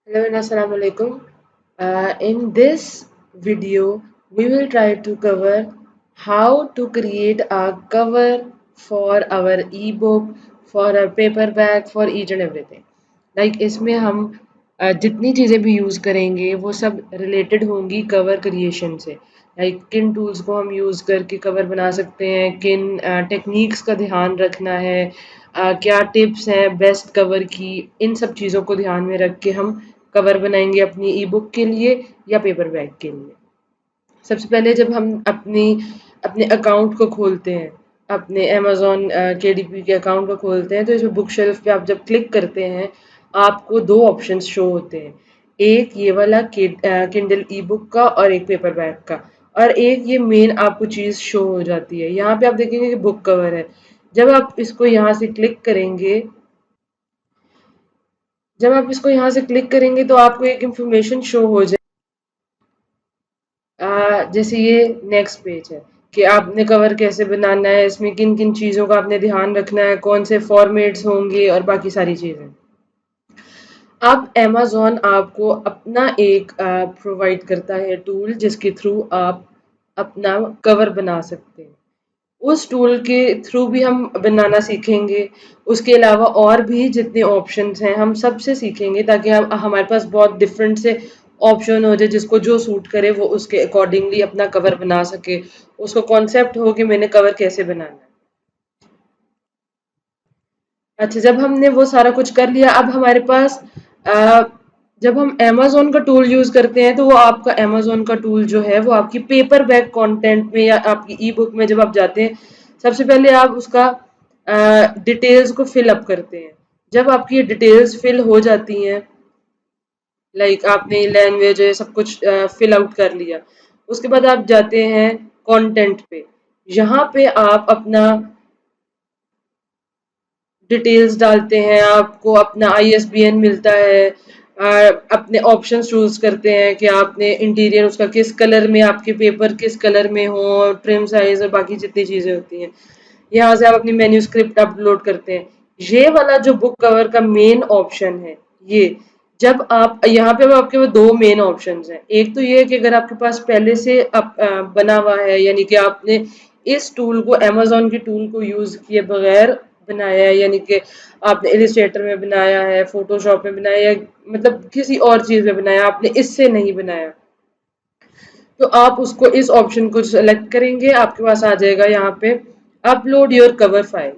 Hello and Assalamu alaikum. In this video, we will try to cover how to create a cover for our ebook, for our paperback, for each and everything. Like इसमें हम जितनी चीज़ें भी use करेंगे वो सब related होंगी cover creation से। लाइक किन टूल्स को हम यूज़ करके कवर बना सकते हैं, किन टेक्निक्स का ध्यान रखना है, क्या टिप्स हैं बेस्ट कवर की, इन सब चीज़ों को ध्यान में रख के हम कवर बनाएंगे अपनी ई बुक के लिए या पेपर बैग के लिए। सबसे पहले जब हम अपने अकाउंट को खोलते हैं, अपने अमेज़न केडीपी के अकाउंट को खोलते हैं, तो इसमें बुक शेल्फ पे आप जब क्लिक करते हैं, आपको 2 ऑप्शंस शो होते हैं। एक ये वाला किंडल ई बुक का और एक पेपर बैग का, और एक ये मेन आपको चीज़ शो हो जाती है। यहाँ पे आप देखेंगे कि बुक कवर है। जब आप इसको यहाँ से क्लिक करेंगे जब आप इसको यहाँ से क्लिक करेंगे तो आपको एक इन्फॉर्मेशन शो हो जाए, जैसे ये नेक्स्ट पेज है कि आपने कवर कैसे बनाना है, इसमें किन किन चीज़ों का आपने ध्यान रखना है, कौन से फॉर्मेट्स होंगे और बाकी सारी चीज़ें। अब अमेज़न आपको अपना एक प्रोवाइड करता है टूल जिसके थ्रू आप अपना कवर बना सकते हैं। उस टूल के थ्रू भी हम बनाना सीखेंगे। उसके अलावा और भी जितने ऑप्शंस हैं हम सबसे सीखेंगे, ताकि हम हमारे पास बहुत डिफरेंट से ऑप्शन हो जाए, जिसको जो सूट करे वो उसके अकॉर्डिंगली अपना कवर बना सके। उसको कॉन्सेप्ट हो कि मैंने कवर कैसे बनाना है। अच्छा, जब हमने वो सारा कुछ कर लिया, अब हमारे पास अ, जब हम अमेज़न का टूल यूज़ करते हैं तो वो आपका अमेज़न का टूल जो है वो आपकी पेपर बैक कंटेंट में या आपकी ई बुक में जब आप जाते हैं, सबसे पहले आप उसका डिटेल्स को फिल अप करते हैं। जब आपकी ये डिटेल्स फिल हो जाती हैं, लाइक आपने लैंग्वेज है सब कुछ फिल आउट कर लिया, उसके बाद आप जाते हैं कंटेंट पे। यहाँ पे आप अपना डिटेल्स डालते हैं, आपको अपना आईएसबीएन मिलता है, अपने ऑप्शन चूज करते हैं कि आपने इंटीरियर उसका किस कलर में, आपके पेपर किस कलर में हो, ट्रिम साइज और बाकी जितनी चीजें होती हैं। यहाँ से आप अपनी मेन्यूस्क्रिप्ट अपलोड करते हैं। ये वाला जो बुक कवर का मेन ऑप्शन है, ये जब आप यहाँ पे अब आपके पास दो मेन ऑप्शंस हैं। एक तो ये है कि अगर आपके पास पहले से बना हुआ है, यानी कि आपने इस टूल को, अमेज़न के टूल को यूज किए बगैर बनाया है, यानी कि आपने इलिस्ट्रेटर में बनाया है, फोटोशॉप में बनाया, या मतलब किसी और चीज में बनाया, आपने इससे नहीं बनाया, तो आप उसको इस ऑप्शन को सेलेक्ट करेंगे। आपके पास आ जाएगा यहाँ पे अपलोड योर कवर फाइल।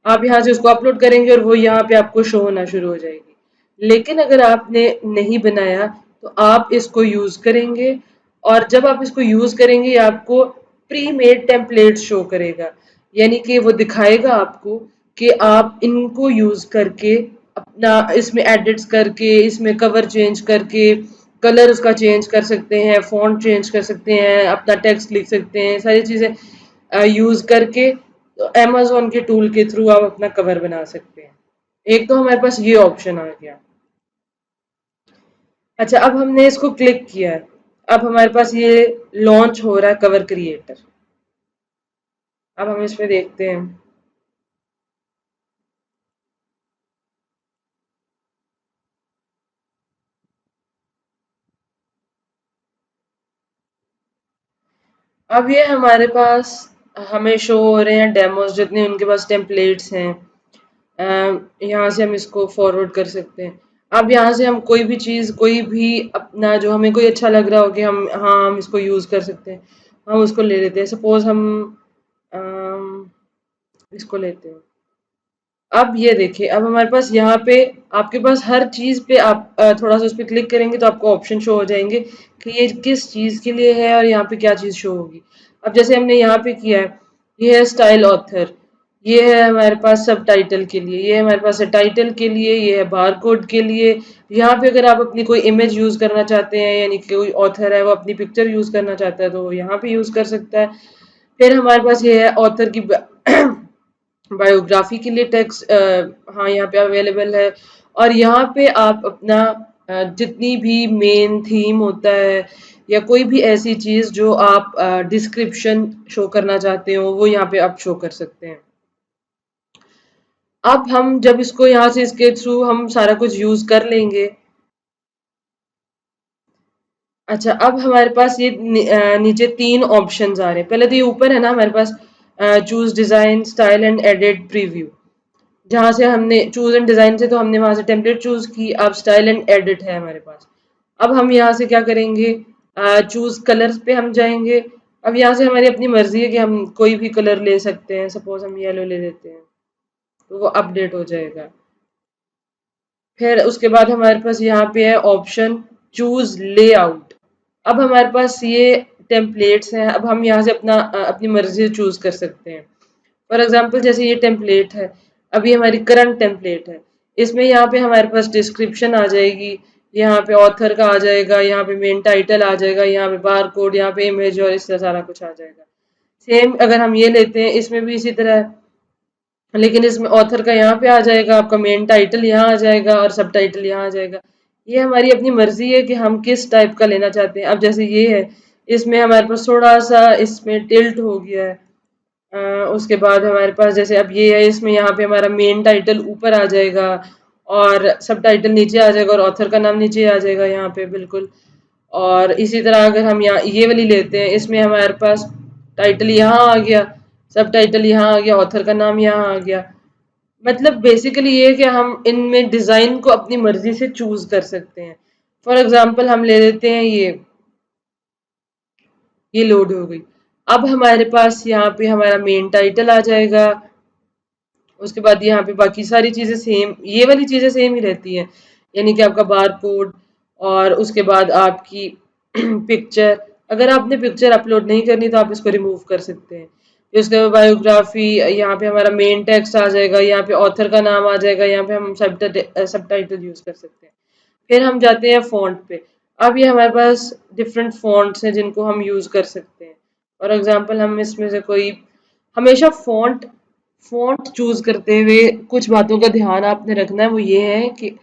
आप यहाँ से उसको अपलोड करेंगे और वो यहाँ पे आपको शो होना शुरू हो जाएगी। लेकिन अगर आपने नहीं बनाया तो आप इसको यूज करेंगे, और जब आप इसको यूज करेंगे आपको प्री मेड टेम्पलेट शो करेगा, यानी कि वो दिखाएगा आपको कि आप इनको यूज करके अपना इसमें एडिट्स करके, इसमें कवर चेंज करके, कलर उसका चेंज कर सकते हैं, फॉन्ट चेंज कर सकते हैं, अपना टेक्स्ट लिख सकते हैं, सारी चीजें यूज करके तो अमेज़न के टूल के थ्रू आप अपना कवर बना सकते हैं। एक तो हमारे पास ये ऑप्शन आ गया। अच्छा, अब हमने इसको क्लिक किया है, अब हमारे पास ये लॉन्च हो रहा है कवर क्रिएटर। अब हम इसमें देखते हैं। अब ये हमारे पास हमें शो हो रहे हैं डेमोस, जितने उनके पास टेम्पलेट्स हैं। यहाँ से हम इसको फॉरवर्ड कर सकते हैं। अब यहाँ से हम कोई भी चीज़, कोई भी अपना जो हमें कोई अच्छा लग रहा हो कि हम इसको यूज़ कर सकते हैं, हम उसको ले लेते हैं। सपोज हम अम, इसको लेते हैं। अब ये देखिए, अब हमारे पास यहाँ पे आपके पास हर चीज़ पे आप थोड़ा सा उस पर क्लिक करेंगे तो आपको ऑप्शन शो हो जाएंगे कि ये किस चीज़ के लिए है और यहाँ पे क्या चीज़ शो होगी। अब जैसे हमने यहाँ पे किया है, ये है स्टाइल ऑथर, ये है हमारे पास सब टाइटल के लिए, ये हमारे पास है टाइटल के लिए, ये है बार कोड के लिए। यहाँ पे अगर आप अपनी कोई इमेज यूज करना चाहते हैं, यानी कि कोई ऑथर है वो अपनी पिक्चर यूज करना चाहता है तो वो यहाँ पे यूज कर सकता है। फिर हमारे पास ये है ऑथर की बायोग्राफी के लिए टेक्स्ट, हाँ यहाँ पे अवेलेबल है। और यहाँ पे आप अपना जितनी भी मेन थीम होता है या कोई भी ऐसी चीज जो आप डिस्क्रिप्शन शो करना चाहते हो, वो यहाँ पे आप शो कर सकते हैं। अब हम जब इसको यहाँ से इसके थ्रू हम सारा कुछ यूज कर लेंगे, अच्छा, अब हमारे पास ये नीचे 3 ऑप्शंस आ रहे हैं। पहले तो ये ऊपर है ना हमारे पास choose design, style and edit preview. जहाँ से हमने चूज़ एंड डिज़ाइन से तो हमने वहाँ से टेम्पलेट चूज़ की, अब स्टाइल एंड एडिट है हमारे पास। अब हम यहाँ से क्या करेंगे, चूज़ कलर्स पे हम जाएँगे। अब यहाँ से हमारी अपनी मर्ज़ी है कि हम कोई भी कलर ले सकते हैं। सपोज़ हम येलो ले लेते हैं, तो वो अपडेट हो जाएगा। फिर उसके बाद हमारे पास यहाँ पे है ऑप्शन चूज लेआउट। अब हमारे पास ये टेम्पलेट्स हैं, अब हम यहाँ से अपनी मर्जी से चूज कर सकते हैं। फॉर एग्जांपल जैसे ये टेम्पलेट है, अभी हमारी करंट टेम्पलेट है, इसमें यहाँ पे हमारे पास डिस्क्रिप्शन आ जाएगी, यहाँ पे ऑथर का आ जाएगा, यहाँ पे मेन टाइटल आ जाएगा, यहाँ पे बार कोड, यहाँ पे इमेज और इस तरह सारा कुछ आ जाएगा। सेम अगर हम ये लेते हैं, इसमें भी इसी तरह है, लेकिन इसमें ऑथर का यहाँ पे आ जाएगा, आपका मेन टाइटल यहाँ आ जाएगा और सब टाइटल यहाँ आ जाएगा। ये हमारी अपनी मर्जी है कि हम किस टाइप का लेना चाहते हैं। अब जैसे ये है, इसमें हमारे पास थोड़ा सा इसमें टिल्ट हो गया है। उसके बाद हमारे पास जैसे अब ये है, इसमें यहाँ पे हमारा मेन टाइटल ऊपर आ जाएगा और सब टाइटल नीचे आ जाएगा और ऑथर का नाम नीचे आ जाएगा यहाँ पे बिल्कुल। और इसी तरह अगर हम यहाँ ये वाली लेते हैं, इसमें हमारे पास टाइटल यहाँ आ गया, सब टाइटल यहाँ आ गया, ऑथर का नाम यहाँ आ गया। मतलब बेसिकली ये है कि हम इनमें डिजाइन को अपनी मर्जी से चूज कर सकते हैं। फॉर एग्जांपल हम ले लेते हैं ये लोड हो गई। अब हमारे पास यहाँ पे हमारा मेन टाइटल आ जाएगा, उसके बाद यहाँ पे बाकी सारी चीजें सेम, ये वाली चीजें सेम ही रहती हैं, यानी कि आपका बार कोड और उसके बाद आपकी पिक्चर। अगर आपने पिक्चर अपलोड नहीं करनी तो आप इसको रिमूव कर सकते हैं। फिर उसके बाद बायोग्राफी, यहाँ पे हमारा मेन टेक्स्ट आ जाएगा, यहाँ पे ऑथर का नाम आ जाएगा, यहाँ पे हम सब टाइटल यूज कर सकते हैं। फिर हम जाते हैं फ़ॉन्ट पे। अब ये हमारे पास डिफरेंट फ़ॉन्ट्स हैं जिनको हम यूज़ कर सकते हैं। फॉर एग्ज़ाम्पल हम इसमें से कोई, हमेशा फ़ॉन्ट फ़ॉन्ट चूज़ करते हुए कुछ बातों का ध्यान आपने रखना है, वो ये है कि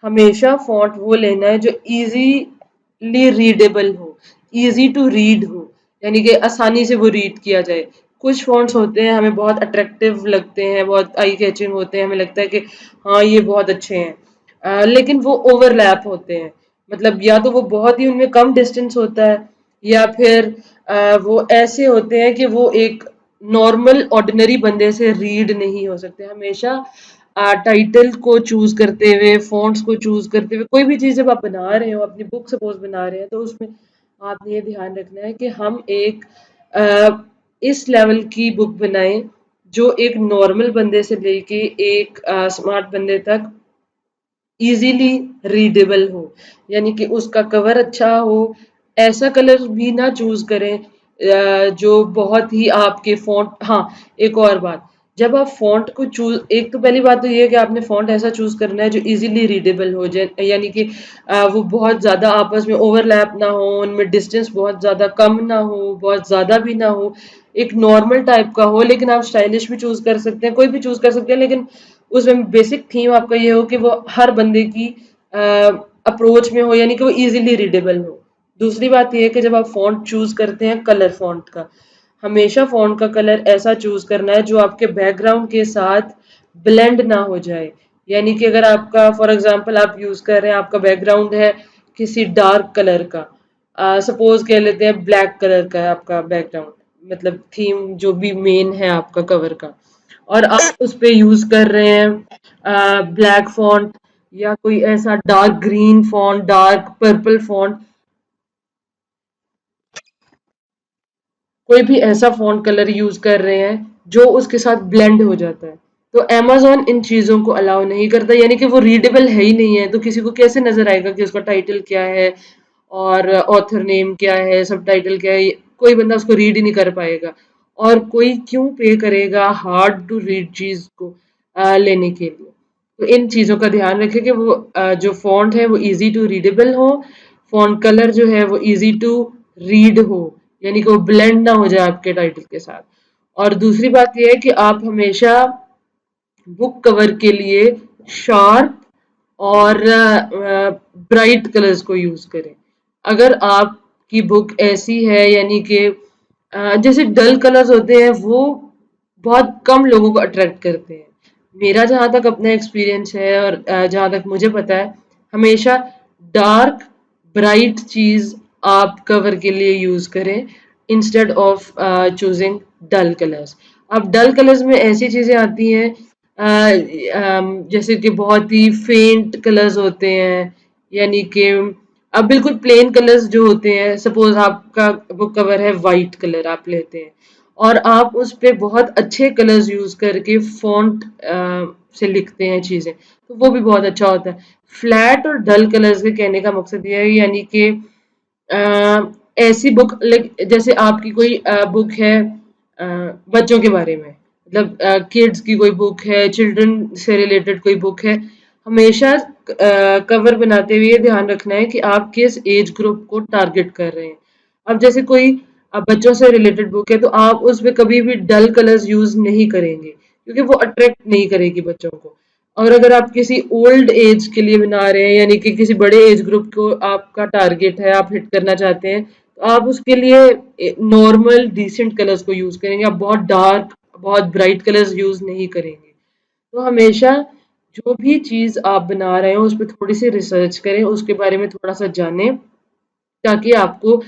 हमेशा फ़ॉन्ट वो लेना है जो ईज़िली रीडेबल हो, ईज़ी टू रीड हो, यानी कि आसानी से वो रीड किया जाए। कुछ फ़ॉन्ट्स होते हैं हमें बहुत अट्रैक्टिव लगते हैं, बहुत आई कैचिंग होते हैं, हमें लगता है कि हाँ, ये बहुत अच्छे हैं। लेकिन वो ओवरलैप होते हैं, मतलब या तो वो बहुत ही उनमें कम डिस्टेंस होता है, या फिर वो ऐसे होते हैं कि वो एक नॉर्मल ऑर्डिनरी बंदे से रीड नहीं हो सकते। हमेशा टाइटल को चूज करते हुए, फॉन्ट्स को चूज करते हुए, कोई भी चीज जब आप बना रहे हो, अपनी बुक सपोज बना रहे हैं, तो उसमें आपने ये ध्यान रखना है कि हम एक अ, इस लेवल की बुक बनाएं जो एक नॉर्मल बंदे से लेके एक स्मार्ट बंदे तक इजीली रीडेबल हो, यानी कि उसका कवर अच्छा हो। ऐसा कलर भी ना चूज करें जो बहुत ही आपके फॉन्ट, हाँ, एक और बात, जब आप फॉन्ट को चूज, एक तो पहली बात तो ये है कि आपने फॉन्ट ऐसा चूज करना है जो इजीली रीडेबल हो जाए, यानी कि वो बहुत ज्यादा आपस में ओवरलैप ना हो, उनमें डिस्टेंस बहुत ज्यादा कम ना हो, बहुत ज्यादा भी ना हो, एक नॉर्मल टाइप का हो। लेकिन आप स्टाइलिश भी चूज कर सकते हैं, कोई भी चूज कर सकते हैं, लेकिन उसमें बेसिक थीम आपका ये हो कि वो हर बंदे की अप्रोच में हो, यानी कि वो इजीली रीडेबल हो। दूसरी बात ये है कि जब आप फॉन्ट चूज करते हैं, कलर फॉन्ट का, हमेशा फॉन्ट का कलर ऐसा चूज करना है जो आपके बैकग्राउंड के साथ ब्लेंड ना हो जाए। यानी कि अगर आपका फॉर एग्जांपल आप यूज कर रहे हैं, आपका बैकग्राउंड है किसी डार्क कलर का, सपोज कह लेते हैं ब्लैक कलर का है आपका बैकग्राउंड, मतलब थीम जो भी मेन है आपका कवर का, और आप उस पे यूज कर रहे हैं ब्लैक फॉन्ट या कोई ऐसा dark green font, dark purple font, कोई भी ऐसा फॉन्ट कलर यूज कर रहे हैं जो उसके साथ ब्लेंड हो जाता है, तो amazon इन चीजों को अलाउ नहीं करता, यानी कि वो रीडेबल है ही नहीं है, तो किसी को कैसे नजर आएगा कि उसका टाइटल क्या है और ऑथर नेम क्या है, सब टाइटल क्या है, कोई बंदा उसको रीड ही नहीं कर पाएगा। और कोई क्यों पे करेगा हार्ड टू रीड चीज को लेने के लिए। तो इन चीजों का ध्यान रखें कि वो जो फॉन्ट है वो इजी टू रीडेबल हो, फॉन्ट कलर जो है वो इजी टू रीड हो, यानी कि वो ब्लेंड ना हो जाए आपके टाइटल के साथ। और दूसरी बात ये है कि आप हमेशा बुक कवर के लिए शार्प और ब्राइट कलर्स को यूज करें। अगर आपकी बुक ऐसी है, यानी कि जैसे डल कलर्स होते हैं, वो बहुत कम लोगों को अट्रैक्ट करते हैं। मेरा जहां तक अपना एक्सपीरियंस है और जहां तक मुझे पता है, हमेशा डार्क ब्राइट चीज आप कवर के लिए यूज करें instead of choosing dull colours. अब डल कलर्स में ऐसी चीजें आती हैं जैसे कि बहुत ही फेंट कलर्स होते हैं, यानी कि अब बिल्कुल प्लेन कलर्स जो होते हैं, सपोज आपका बुक कवर है वाइट कलर आप लेते हैं और आप उस पे बहुत अच्छे कलर्स यूज करके फॉन्ट से लिखते हैं चीजें, तो वो भी बहुत अच्छा होता है। फ्लैट और डल कलर्स के कहने का मकसद ये है यानी कि ऐसी बुक लाइक जैसे आपकी कोई बुक है बच्चों के बारे में, मतलब किड्स की कोई बुक है, चिल्ड्रन से रिलेटेड कोई बुक है, हमेशा कवर बनाते हुए ये ध्यान रखना है कि आप किस एज ग्रुप को टारगेट कर रहे हैं। अब जैसे कोई बच्चों से रिलेटेड बुक है तो आप उसमें कभी भी डल कलर्स यूज नहीं करेंगे क्योंकि वो अट्रैक्ट नहीं करेगी बच्चों को। और अगर आप किसी ओल्ड एज के लिए बना रहे हैं यानी कि किसी बड़े एज ग्रुप को आपका टारगेट है, आप हिट करना चाहते हैं, तो आप उसके लिए नॉर्मल डिसेंट कलर्स को यूज करेंगे, आप बहुत डार्क बहुत ब्राइट कलर्स यूज नहीं करेंगे। तो हमेशा जो भी चीज आप बना रहे हो उस पर थोड़ी सी रिसर्च करें, उसके बारे में थोड़ा सा जानें, ताकि आपको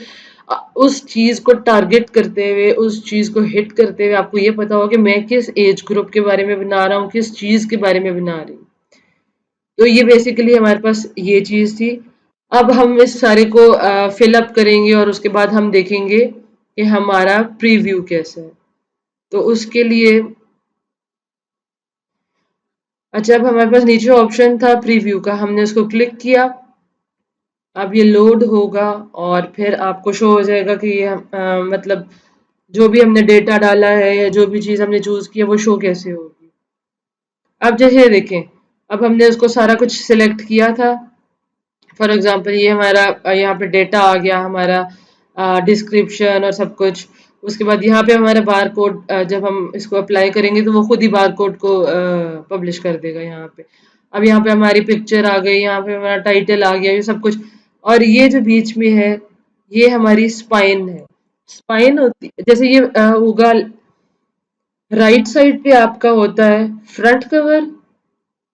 उस चीज को टारगेट करते हुए उस चीज को हिट करते हुए आपको ये पता हो कि मैं किस एज ग्रुप के बारे में बना रहा हूँ, किस चीज के बारे में बना रही हूँ। तो ये बेसिकली हमारे पास ये चीज थी। अब हम इस सारे को फिल अप करेंगे और उसके बाद हम देखेंगे कि हमारा प्रीव्यू कैसा है। तो उसके लिए अच्छा, अब हमारे पास नीचे ऑप्शन था प्रीव्यू का, हमने उसको क्लिक किया। अब ये लोड होगा और फिर आपको शो हो जाएगा कि ये मतलब जो भी हमने डेटा डाला है या जो भी चीज हमने चूज किया वो शो कैसे होगी। अब जैसे देखें, अब हमने उसको सारा कुछ सिलेक्ट किया था। फॉर एग्जांपल ये हमारा यहाँ पे डेटा आ गया, हमारा डिस्क्रिप्शन और सब कुछ। उसके बाद यहाँ पे हमारा बार कोड, जब हम इसको अप्लाई करेंगे तो वो खुद ही बार कोड को पब्लिश कर देगा यहाँ पे। अब यहाँ पे हमारी पिक्चर आ गई, यहाँ पे हमारा टाइटल आ गया, ये सब कुछ। और ये जो बीच में है ये हमारी स्पाइन है। स्पाइन होती जैसे ये होगा, राइट साइड पे आपका होता है फ्रंट कवर,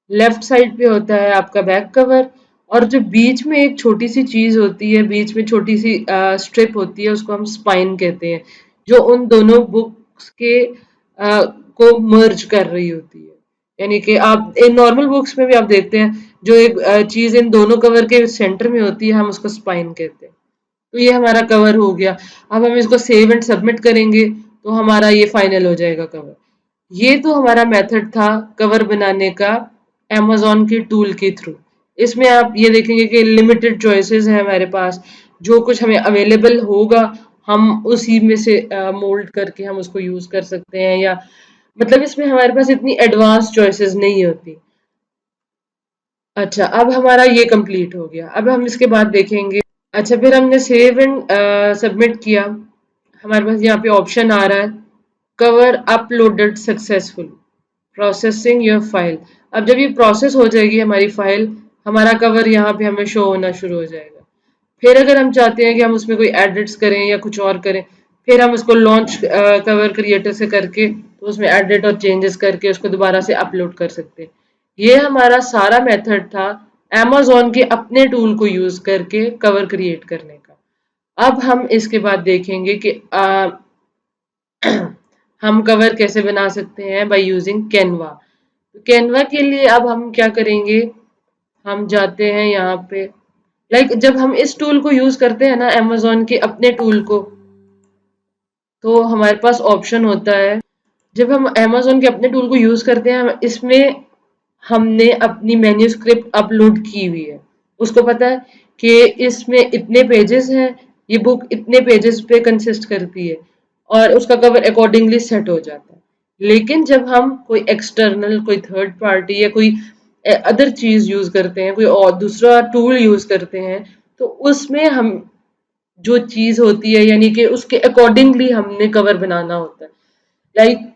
लेफ्ट साइड पे होता है आपका बैक कवर, और जो बीच में एक छोटी सी चीज होती है, बीच में छोटी सी स्ट्रिप होती है, उसको हम स्पाइन कहते हैं, जो उन दोनों बुक्स के को मर्ज कर रही होती है। यानी कि आप इन नॉर्मल बुक्स में भी आप देखते हैं जो एक चीज इन दोनों कवर के सेंटर में होती है, हम उसको स्पाइन कहते हैं। तो ये हमारा कवर हो गया। अब हम इसको सेव एंड सबमिट करेंगे तो हमारा ये फाइनल हो जाएगा कवर। ये तो हमारा मेथड था कवर बनाने का amazon के टूल के थ्रू। इसमें आप ये देखेंगे कि लिमिटेड चॉइसेस हैं हमारे पास, जो कुछ हमें अवेलेबल होगा हम उसी में से मोल्ड करके हम उसको यूज कर सकते हैं, या मतलब इसमें हमारे पास इतनी एडवांस चॉइसेस नहीं होती। अच्छा, अब हमारा ये कंप्लीट हो गया, अब हम इसके बाद देखेंगे। अच्छा, फिर हमने सेव एंड सबमिट किया, हमारे पास यहाँ पे ऑप्शन आ रहा है cover uploaded successful, processing your file. अब जब ये प्रोसेस हो जाएगी हमारी फाइल, हमारा कवर यहाँ पे हमें शो होना शुरू हो जाएगा। फिर अगर हम चाहते हैं कि हम उसमें कोई एडिट्स करें या कुछ और करें, फिर हम उसको लॉन्च कवर क्रिएटर से करके तो उसमें एडिट और चेंजेस करके उसको दोबारा से अपलोड कर सकते हैं। ये हमारा सारा मेथड था amazon के अपने टूल को यूज करके कवर क्रिएट करने का। अब हम इसके बाद देखेंगे कि हम कवर कैसे बना सकते हैं बाय यूजिंग कैनवा। तो कैनवा के लिए अब हम क्या करेंगे, हम जाते हैं यहाँ पे, जब हम इस टूल को यूज करते हैं ना amazon के अपने टूल को, तो हमारे पास ऑप्शन होता है, जब हम amazon के अपने टूल को यूज करते हैं इसमें हमने अपनी मैन्युस्क्रिप्ट अपलोड की हुई है, उसको पता है कि इसमें इतने पेजेस हैं, ये बुक इतने पेजेस पे कंसिस्ट करती है, और उसका कवर अकॉर्डिंगली सेट हो जाता है। लेकिन जब हम कोई एक्सटर्नल, कोई थर्ड पार्टी या कोई अदर चीज यूज करते हैं, कोई और दूसरा टूल यूज करते हैं, तो उसमें हम जो चीज होती है यानी कि उसके अकॉर्डिंगली हमने कवर बनाना होता है। लाइक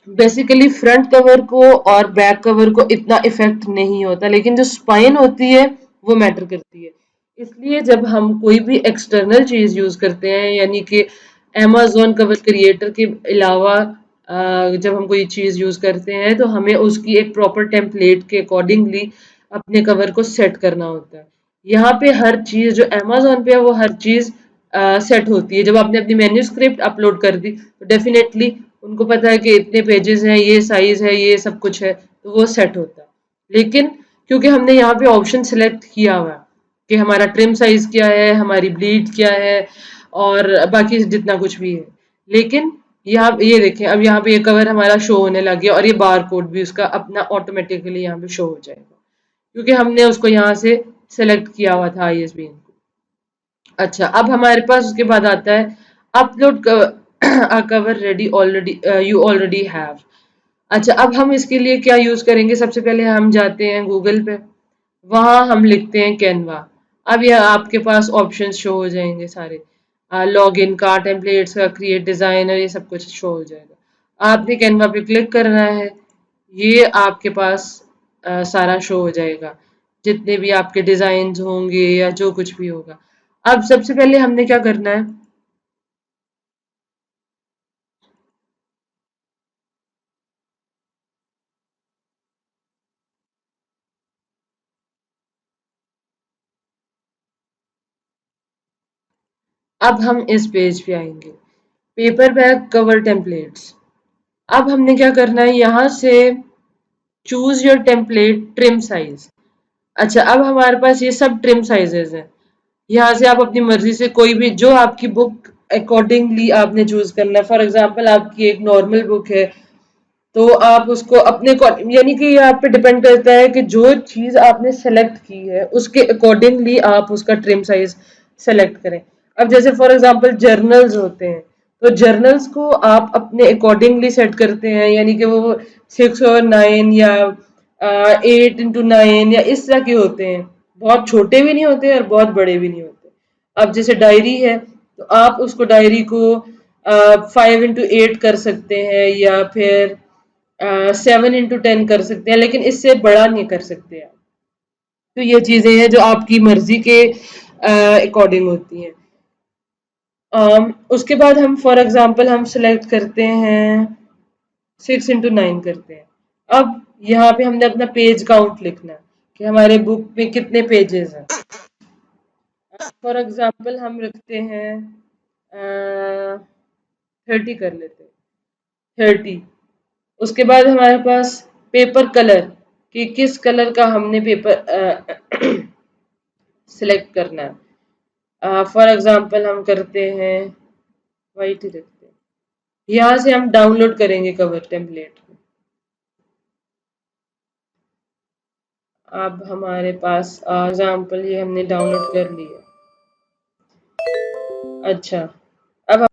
बेसिकली फ्रंट कवर को और बैक कवर को इतना इफेक्ट नहीं होता, लेकिन जो स्पाइन होती है वो मैटर करती है। इसलिए जब हम कोई भी एक्सटर्नल चीज यूज करते हैं, यानी कि amazon कवर क्रिएटर के अलावा जब हम कोई चीज यूज करते हैं, तो हमें उसकी एक प्रॉपर टेम्पलेट के अकॉर्डिंगली अपने कवर को सेट करना होता है। यहाँ पे हर चीज जो अमेजोन पे है वो हर चीज सेट होती है। जब आपने अपनी मैन्युस्क्रिप्ट अपलोड कर दी तो डेफिनेटली उनको पता है कि इतने पेजेस हैं, ये साइज है, ये सब कुछ है, तो वो सेट होता है। लेकिन क्योंकि हमने यहाँ पे ऑप्शन सिलेक्ट किया हुआ है कि हमारा ट्रिम साइज क्या है, हमारी ब्लीड क्या है और बाकी जितना कुछ भी है, लेकिन यहाँ ये देखें अब यहाँ पे ये कवर हमारा शो होने लग गया और ये बार कोड भी उसका अपना ऑटोमेटिकली यहाँ पे शो हो जाएगा क्योंकि हमने उसको यहाँ से सेलेक्ट किया हुआ था आईएसबीएन को। अच्छा, अब हमारे पास उसके बाद आता है upload cover ready already, you already have. अच्छा, अब हम इसके लिए क्या यूज करेंगे? सबसे पहले हम जाते हैं गूगल पे, वहां हम लिखते हैं कैनवा। अब यह आपके पास ऑप्शंस शो हो जाएंगे सारे, लॉग इन का, टेम्पलेट्स का, क्रिएट डिजाइनर, ये सब कुछ शो हो जाएगा। आपने कैनवा पे क्लिक करना है, ये आपके पास सारा शो हो जाएगा, जितने भी आपके डिजाइन होंगे या जो कुछ भी होगा। अब सबसे पहले हमने क्या करना है, अब हम इस पेज पे आएंगे, पेपर बैग कवर टेम्पलेट्स। अब हमने क्या करना है, यहाँ से choose your template trim size. अच्छा, अब हमारे पास ये सब ट्रिम साइजेस हैं, यहाँ से आप अपनी मर्जी से कोई भी जो आपकी बुक अकॉर्डिंगली आपने चूज करना है। फॉर एग्जाम्पल आपकी एक नॉर्मल बुक है तो आप उसको अपने यानी कि ये आप पे डिपेंड करता है कि जो चीज आपने सेलेक्ट की है उसके अकॉर्डिंगली आप उसका ट्रिम साइज सेलेक्ट करें। अब जैसे फॉर एग्जांपल जर्नल्स होते हैं, तो जर्नल्स को आप अपने अकॉर्डिंगली सेट करते हैं, यानी कि वो 6 और 9 या 8 into 9 या इस तरह के होते हैं। बहुत छोटे भी नहीं होते और बहुत बड़े भी नहीं होते। अब जैसे डायरी है तो आप उसको डायरी को 5 into 8 कर सकते हैं या फिर 7 into 10 कर सकते हैं, लेकिन इससे बड़ा नहीं कर सकते आप। तो ये चीजें हैं जो आपकी मर्जी के अकॉर्डिंग होती हैं। उसके बाद हम फॉर एग्जांपल हम सिलेक्ट करते हैं 6 into 9 करते हैं। अब यहाँ पे हमने अपना पेज काउंट लिखना है कि हमारे बुक में कितने पेजेस हैं। फॉर एग्जांपल हम रखते हैं 30 कर लेते हैं, 30। उसके बाद हमारे पास पेपर कलर, कि किस कलर का हमने पेपर सिलेक्ट करना है। फॉर एग्जांपल हम करते हैं वाइट ही रखते हैं। यहाँ से हम डाउनलोड करेंगे कवर टेम्पलेट। अब हमारे पास एग्जांपल ये हमने डाउनलोड कर लिया। अच्छा, अब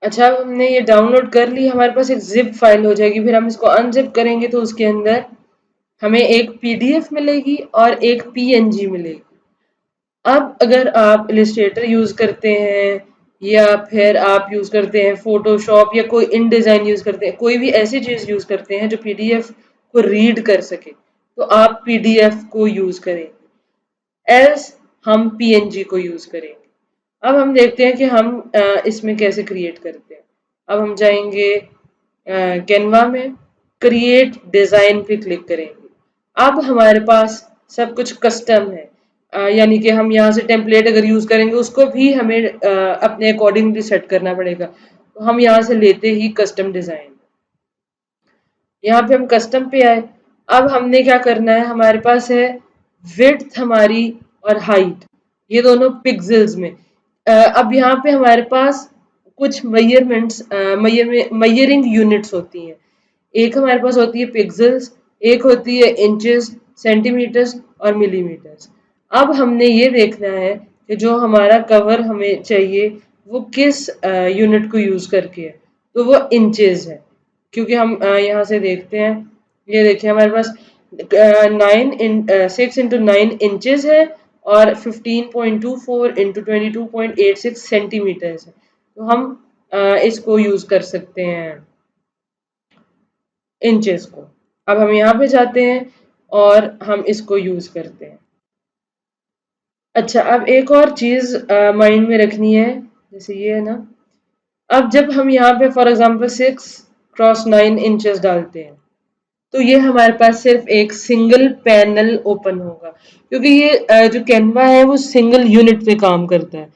अब हमने ये डाउनलोड कर ली, हमारे पास एक जिप फाइल हो जाएगी। फिर हम इसको अनजिप करेंगे तो उसके अंदर हमें एक पीडीएफ मिलेगी और एक पीएनजी मिलेगी। अब अगर आप इलस्ट्रेटर यूज करते हैं या फिर आप यूज करते हैं फोटोशॉप या कोई इन डिजाइन यूज करते हैं, कोई भी ऐसी चीज यूज करते हैं जो पीडीएफ को रीड कर सके, तो आप पीडीएफ को यूज करेंगे, एल्स हम पीएनजी को यूज करेंगे। अब हम देखते हैं कि हम इसमें कैसे क्रिएट करते हैं। अब हम जाएंगे कैनवा में, क्रिएट डिजाइन पे क्लिक करेंगे। अब हमारे पास सब कुछ कस्टम है, यानी कि हम यहाँ से टेम्पलेट अगर यूज करेंगे उसको भी हमें अपने अकॉर्डिंगली सेट करना पड़ेगा। तो हम यहाँ से लेते ही कस्टम डिजाइन, यहाँ पे हम कस्टम पे आए। अब हमने क्या करना है, हमारे पास है विड्थ हमारी और हाइट, ये दोनों पिक्सेल्स में। अब यहाँ पे हमारे पास कुछ मेजरमेंट्स, मेजरिंग यूनिट्स होती हैं। एक हमारे पास होती है पिक्सेल्स, एक होती है इंचेस, सेंटीमीटर्स और मिलीमीटर्स। अब हमने ये देखना है कि जो हमारा कवर हमें चाहिए वो किस यूनिट को यूज करके है, तो वो इंचेस है। क्योंकि हम यहाँ से देखते हैं, ये देखिए हमारे पास 6 into 9 इंचेस है और 15.24 into 22.86 सेंटीमीटर्स है। तो हम इसको यूज कर सकते हैं इंचेस को। अब हम यहाँ पे जाते हैं और हम इसको यूज करते हैं। अच्छा, अब एक और चीज माइंड में रखनी है, जैसे ये है ना। अब जब हम यहाँ पे फॉर एग्जांपल 6 क्रॉस 9 इंचेस डालते हैं तो ये हमारे पास सिर्फ एक सिंगल पैनल ओपन होगा, क्योंकि ये जो कैनवा है वो सिंगल यूनिट पे काम करता है।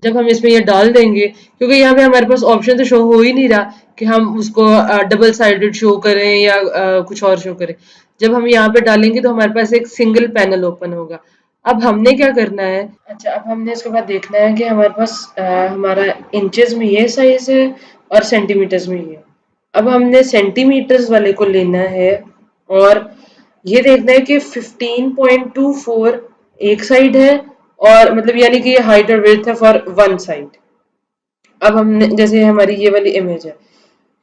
जब हम इसमें ये डाल देंगे, क्योंकि यहाँ पे हमारे पास ऑप्शन तो शो हो ही नहीं रहा कि हम उसको डबल साइडेड शो करें या कुछ और शो करें। जब हम यहाँ पे डालेंगे तो हमारे पास एक सिंगल पैनल ओपन होगा। अब हमने क्या करना है, अच्छा अब हमने इसके बाद देखना है कि हमारे पास हमारा इंचेस में ये साइज है और सेंटीमीटर्स में ये। अब हमने सेंटीमीटर्स वाले को लेना है और ये देखना है कि 15.24 एक साइड है, और मतलब यानी कि ये हाइट और विड्थ है फॉर वन साइड। अब हमने जैसे हमारी ये वाली इमेज है,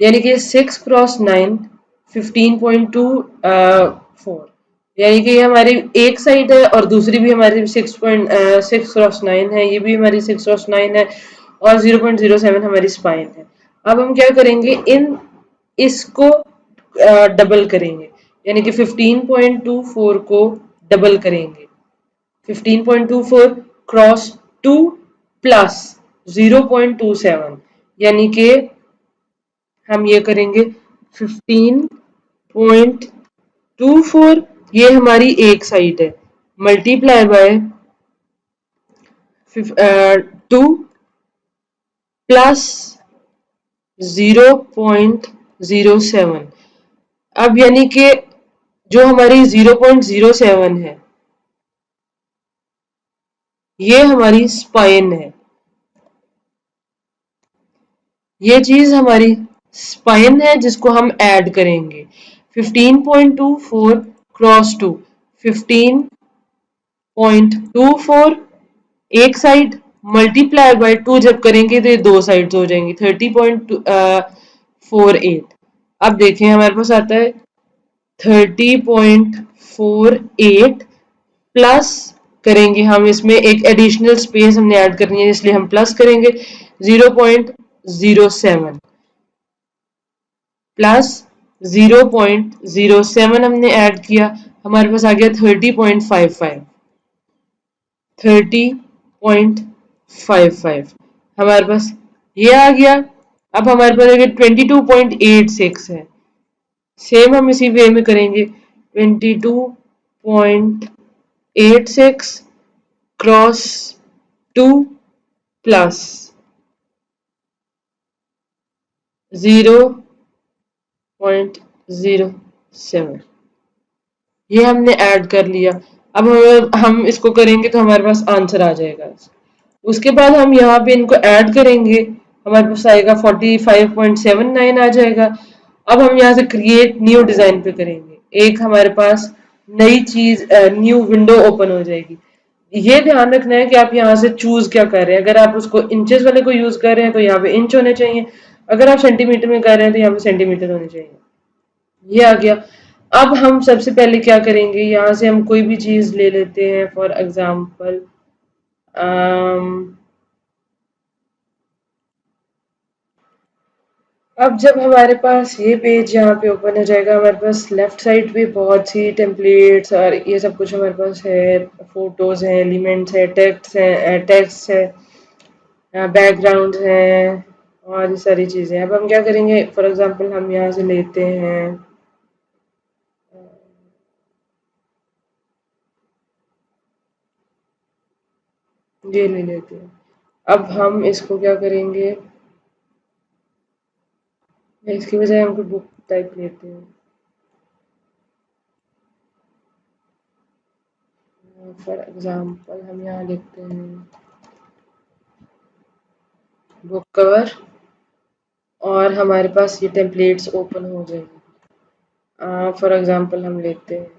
यानी कि 6 क्रॉस 9 15.24, यानी कि ये हमारी एक साइड है और दूसरी भी हमारी 6.6 क्रॉस 9 है, ये भी हमारी 6 क्रॉस 9 है, और 0.07 हमारी स्पाइन है। अब हम क्या करेंगे, इन इसको डबल करेंगे, यानी कि 15.24 को डबल करेंगे। 15.24 क्रॉस 2 प्लस 0.27, यानी कि हम ये करेंगे 15.24, ये हमारी एक साइड है, मल्टीप्लाई बाय 2 प्लस 0.07। अब यानी कि जो हमारी 0.07 है ये हमारी स्पाइन है, ये चीज हमारी स्पाइन है जिसको हम ऐड करेंगे। 15.24 क्रॉस 2, 15.24 एक साइड, मल्टीप्लाई बाय 2 जब करेंगे तो ये दो साइड्स हो जाएंगी, 30.48। अब देखें हमारे पास आता है 30.48 प्लस करेंगे हम, इसमें एक एडिशनल स्पेस हमने ऐड करनी है इसलिए हम प्लस करेंगे 0.07 प्लस 0.07 हमने ऐड किया, हमारे पास आ गया 30.55। 30.55 हमारे पास ये आ गया। अब हमारे पास अगर 22.86 है, सेम हम इसी वे में करेंगे। 22.86 क्रॉस 2 प्लस 0.07, ये हमने ऐड कर लिया। अब हम इसको करेंगे तो हमारे पास आंसर आ जाएगा। उसके बाद हम यहाँ पे इनको ऐड करेंगे, हमारे पास आएगा 45.79 आ जाएगा। अब हम यहाँ से क्रिएट न्यू डिजाइन पे करेंगे, एक हमारे पास नई चीज न्यू विंडो ओपन हो जाएगी। ये ध्यान रखना है कि आप यहाँ से चूज क्या कर रहे हैं। अगर आप उसको इंचेस वाले को यूज कर रहे हैं तो यहाँ पे इंच होने चाहिए, अगर आप सेंटीमीटर में कर रहे हैं तो यहाँ पे सेंटीमीटर होने चाहिए। ये आ गया। अब हम सबसे पहले क्या करेंगे, यहाँ से हम कोई भी चीज ले लेते हैं, फॉर एग्जाम्पल अब जब हमारे पास ये पेज यहाँ पे ओपन हो जाएगा, हमारे पास लेफ्ट साइड पे बहुत सी टेम्पलेट्स और ये सब कुछ हमारे पास है, फोटोज हैं, एलिमेंट्स है, टेक्स्ट है, बैकग्राउंड है, और ये सारी चीजें। अब हम क्या करेंगे, फॉर एग्जांपल हम यहाँ से लेते हैं ये ले लेते हैं। अब हम इसको क्या करेंगे, इसकी बजाय हम कोई बुक टाइप लेते हैं, फॉर एग्जांपल हम यहाँ लिखते हैं बुक कवर, और हमारे पास ये टेम्पलेट्स ओपन हो जाएंगे। फॉर एग्जांपल हम लेते हैं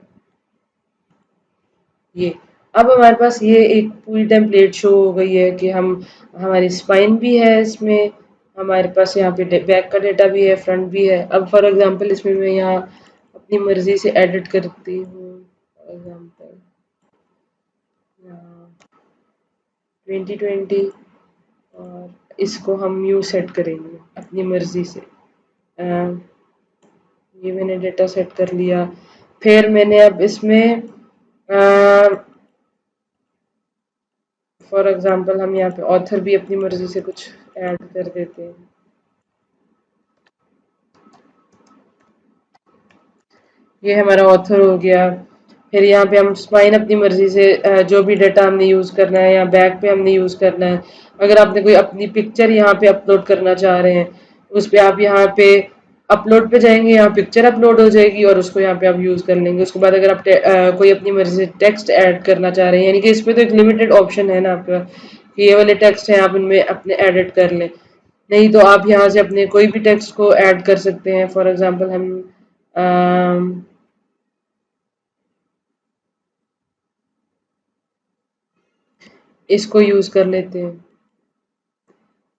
ये। अब हमारे पास ये एक पूरी टेम्पलेट शो हो गई है कि हम, हमारी स्पाइन भी है इसमें, हमारे पास यहाँ पे बैक का डेटा भी है, फ्रंट भी है। अब फॉर एग्जांपल इसमें मैं यहाँ अपनी मर्जी से एडिट करती हूँ, फॉर एग्जांपल 2020, और इसको हम न्यू सेट करेंगे अपनी मर्जी से। ये मैंने डेटा सेट कर लिया। फिर मैंने अब इसमें फॉर एग्जांपल हम यहाँ पे ऑथर भी अपनी मर्जी से कुछ ऐड कर देते हैं। ये हमारा ऑथर हो गया। फिर यहाँ पे हम स्पाइन अपनी मर्जी से जो भी डाटा हमने यूज़ करना है या बैक पे हमने यूज़ करना है। अगर आपने कोई अपनी पिक्चर यहाँ पे अपलोड करना चाह रहे हैं, उस पे आप यहाँ पे अपलोड पे जाएंगे, यहाँ पिक्चर अपलोड हो जाएगी और उसको यहाँ पे आप यूज़ कर लेंगे। उसके बाद अगर आप कोई अपनी मर्जी से टेक्स्ट ऐड करना चाह रहे हैं, यानी कि इस पे तो एक लिमिटेड ऑप्शन है ना आपका कि ये वाले टेक्स्ट हैं आप इनमें अपने एडिट कर लें। नहीं तो आप यहाँ से अपने कोई भी टेक्स्ट को ऐड कर सकते हैं। फॉर एग्जांपल हम अम, इसको यूज कर लेते हैं।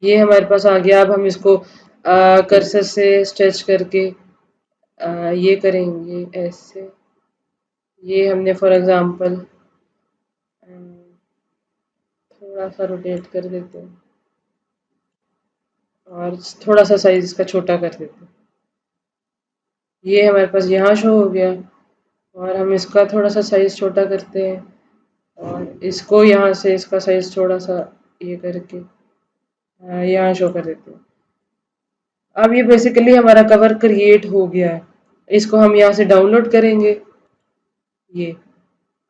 ये हमारे पास आ गया। अब हम इसको कर्सर से स्ट्रेच करके ये करेंगे ऐसे। ये हमने फॉर एग्जांपल थोड़ा सा रोटेट कर देते हैं और थोड़ा सा साइज इसका छोटा कर देते हैं। ये हमारे पास यहाँ शो हो गया और हम इसका थोड़ा सा साइज छोटा करते हैं और इसको यहाँ से इसका साइज थोड़ा सा ये करके यहाँ शो कर देते हैं। अब ये बेसिकली हमारा कवर क्रिएट हो गया है। इसको हम यहाँ से डाउनलोड करेंगे। ये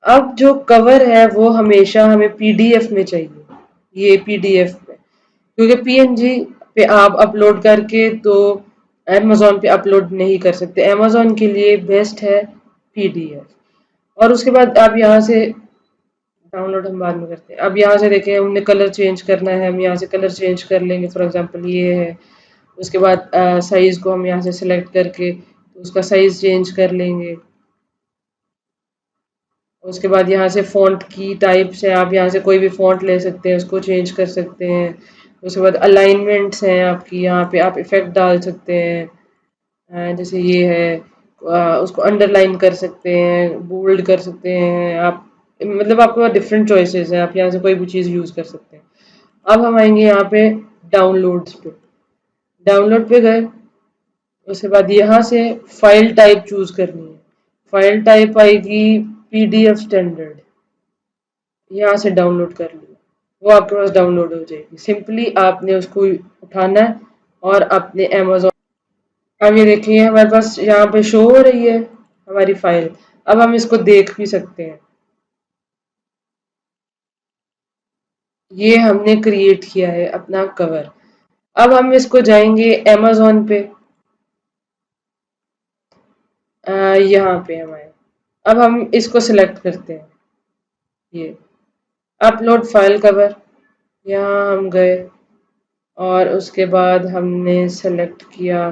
अब जो कवर है वो हमेशा हमें पीडीएफ में चाहिए। ये पीडीएफ में, क्योंकि पीएनजी पे आप अपलोड करके तो अमेज़न पे अपलोड नहीं कर सकते। अमेज़न के लिए बेस्ट है पीडीएफ। और उसके बाद आप यहाँ से डाउनलोड हम बाद में करते हैं। अब यहाँ से देखें हमने कलर चेंज करना है, हम यहाँ से कलर चेंज कर लेंगे। फॉर एग्जांपल ये है। उसके बाद साइज को हम यहाँ से सिलेक्ट करके तो उसका साइज चेंज कर लेंगे। उसके बाद यहाँ से फ़ॉन्ट की टाइप से आप यहाँ से कोई भी फ़ॉन्ट ले सकते हैं, उसको चेंज कर सकते हैं। उसके बाद अलाइनमेंट्स हैं आपकी, यहाँ पे आप इफ़ेक्ट डाल सकते हैं। जैसे ये है, उसको अंडरलाइन कर सकते हैं, बोल्ड कर सकते हैं आप। मतलब आपके पास डिफरेंट चॉइसेस हैं, आप यहाँ से कोई भी चीज़ यूज़ कर सकते हैं। अब हम आएंगे यहाँ पे डाउनलोड्स पे। डाउनलोड पे गए, उसके बाद यहाँ से फाइल टाइप चूज करनी है। फाइल टाइप आएगी पीडीएफ स्टैंडर्ड। यहाँ से डाउनलोड कर लिया, वो आपके पास डाउनलोड हो जाएगी। सिंपली आपने उसको उठाना है और अपने अमेज़न। अब ये देखिए हमारे पास यहाँ पे शो हो रही है हमारी फाइल। अब हम इसको देख भी सकते हैं। ये हमने क्रिएट किया है अपना कवर। अब हम इसको जाएंगे अमेज़न पे। यहाँ पे हमारे, अब हम इसको सिलेक्ट करते हैं। ये अपलोड फाइल कवर, यहाँ हम गए और उसके बाद हमने सेलेक्ट किया।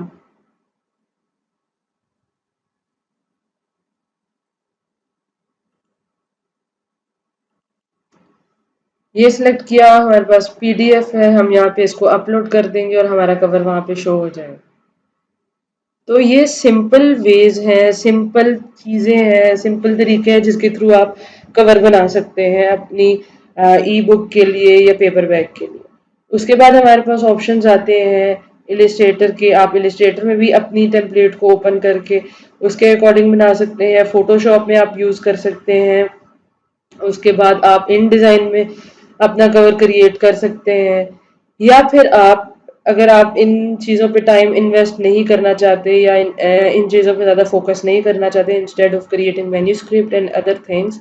ये सिलेक्ट किया, हमारे पास पीडीएफ है, हम यहाँ पे इसको अपलोड कर देंगे और हमारा कवर वहाँ पे शो हो जाएगा। तो ये सिंपल वेज हैं, सिंपल चीज़ें हैं, सिंपल तरीके हैं जिसके थ्रू आप कवर बना सकते हैं अपनी ई बुक के लिए या पेपर बैग के लिए। उसके बाद हमारे पास ऑप्शंस आते हैं इलिस्ट्रेटर के। आप इलिस्ट्रेटर में भी अपनी टेम्पलेट को ओपन करके उसके अकॉर्डिंग बना सकते हैं। फोटोशॉप में आप यूज़ कर सकते हैं। उसके बाद आप इन डिज़ाइन में अपना कवर क्रिएट कर सकते हैं। या फिर आप, अगर आप इन चीज़ों पे टाइम इन्वेस्ट नहीं करना चाहते या इन चीज़ों पे ज़्यादा फोकस नहीं करना चाहते, instead of creating manuscript and other things,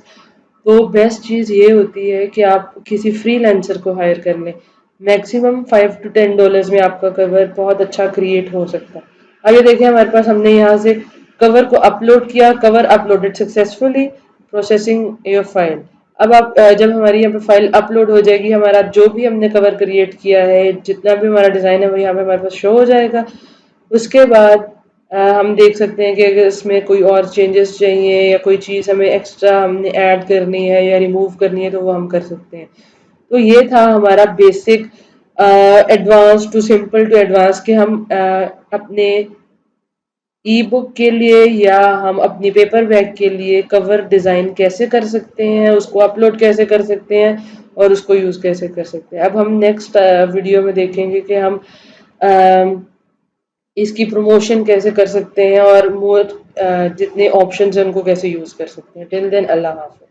तो बेस्ट चीज़ ये होती है कि आप किसी फ्रीलांसर को हायर कर लें। मैक्सिमम $5 to $10 में आपका कवर बहुत अच्छा क्रिएट हो सकता है। अब ये देखिए हमारे पास, हमने यहाँ से कवर को अपलोड किया, cover uploaded successfully, processing your file. अब आप जब हमारी यहाँ पे फाइल अपलोड हो जाएगी, हमारा जो भी हमने कवर क्रिएट किया है, जितना भी हमारा डिज़ाइन है, वो यहाँ पे हमारे पास शो हो जाएगा। उसके बाद हम देख सकते हैं कि अगर इसमें कोई और चेंजेस चाहिए या कोई चीज़ हमें एक्स्ट्रा हमने ऐड करनी है या रिमूव करनी है तो वो हम कर सकते हैं। तो ये था हमारा basic advance to simple to advance कि हम अपने ई बुक के लिए या हम अपनी पेपर बैग के लिए कवर डिज़ाइन कैसे कर सकते हैं, उसको अपलोड कैसे कर सकते हैं और उसको यूज़ कैसे कर सकते हैं। अब हम नेक्स्ट वीडियो में देखेंगे कि हम इसकी प्रमोशन कैसे कर सकते हैं और मोर जितने ऑप्शंस हैं उनको कैसे यूज़ कर सकते हैं। टिल देन अल्लाह हाफ़िज़।